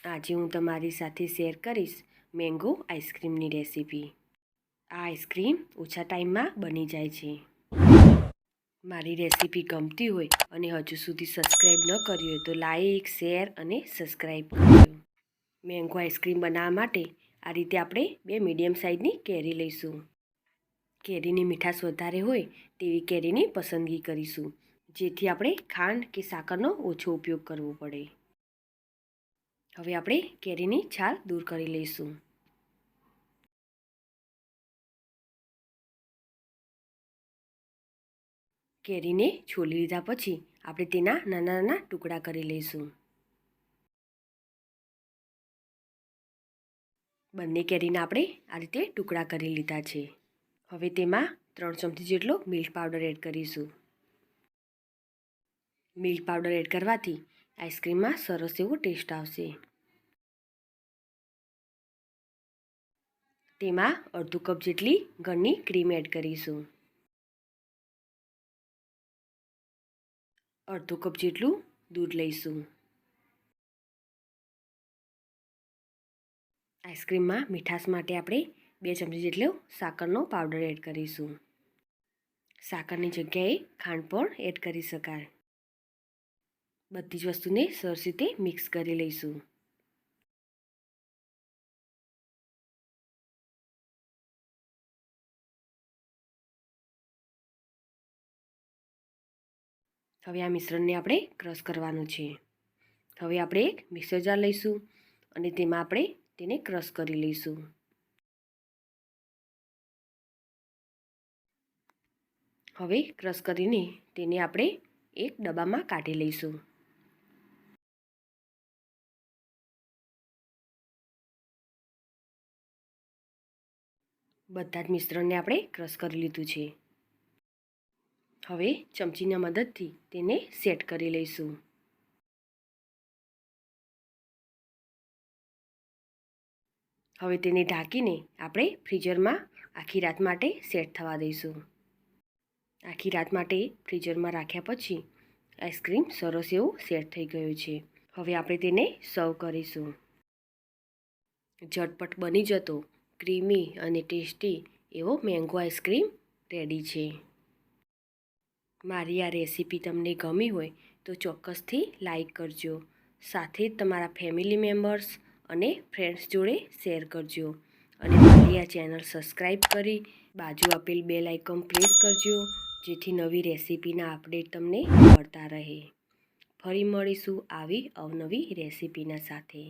આજે હું તમારી સાથે શેર કરીશ મેંગો આઈસ્ક્રીમની રેસીપી। આ આઈસ્ક્રીમ ઓછા ટાઈમમાં બની જાય છે। મારી રેસીપી ગમતી હોય અને હજુ સુધી સબસ્ક્રાઈબ ન કરી હોય તો લાઈક, શેર અને સબસ્ક્રાઈબ કરજો। મેંગો આઈસ્ક્રીમ બનાવવા માટે આ રીતે આપણે 2 મીડિયમ સાઇઝની કેરી લઈશું। કેરીની મીઠાશ વધારે હોય તેવી કેરીની પસંદગી કરીશું, જેથી આપણે ખાંડ કે સાકરનો ઓછો ઉપયોગ કરવો પડે। હવે આપણે કેરીની છાલ દૂર કરી લઈશું। કેરીને છોલી લીધા પછી આપણે તેના નાના નાના ટુકડા કરી લઈશું। બંને કેરીના આપણે આ રીતે ટુકડા કરી લીધા છે। હવે તેમાં 3 ચમચી જેટલો મિલ્ક પાવડર એડ કરીશું। મિલ્ક પાવડર એડ કરવાથી આઈસ્ક્રીમમાં સરસ એવો ટેસ્ટ આવશે। તેમાં અડધો કપ જેટલી ઘરની ક્રીમ એડ કરીશું। અડધો કપ જેટલું દૂધ લઈશું। આઈસ્ક્રીમમાં મીઠાશ માટે આપણે 2 ચમચી જેટલો સાકરનો પાવડર એડ કરીશું। સાકરની જગ્યાએ ખાંડ પણ એડ કરી શકાય। બધી જ વસ્તુને સરસ રીતે મિક્સ કરી લઈશું। હવે આ મિશ્રણને આપણે ક્રશ કરવાનું છે। હવે આપણે એક મિક્સર જાર લઈશું અને તેમાં આપણે તેને ક્રશ કરી લઈશું। હવે ક્રશ કરીને તેને આપણે એક ડબ્બામાં કાઢી લઈશું। બધા જ મિશ્રણને આપણે ક્રશ કરી લીધું છે। હવે ચમચીના મદદથી તેને સેટ કરી લઈશું। હવે તેને ઢાંકીને આપણે ફ્રીઝરમાં આખી રાત માટે સેટ થવા દઈશું। આખી રાત માટે ફ્રીઝરમાં રાખ્યા પછી આઈસ્ક્રીમ સરસ એવું સેટ થઈ ગયું છે। હવે આપણે તેને સર્વ કરીશું। ઝટપટ બની જતો ક્રીમી અને ટેસ્ટી એવો મેંગો આઈસ્ક્રીમ રેડી છે। મારી આ રેસીપી તમને ગમી હોય તો ચોક્કસથી લાઈક કરજો, સાથે જ તમારા ફેમિલી મેમ્બર્સ અને ફ્રેન્ડ્સ જોડે શેર કરજો અને મારી આ ચેનલ સબસ્ક્રાઈબ કરી બાજુ આપેલ બેલ આઇકન પ્રેસ કરજો, જેથી નવી રેસીપીના અપડેટ તમને મળતા રહે। ફરી મળીશું આવી અવનવી રેસીપીના સાથે।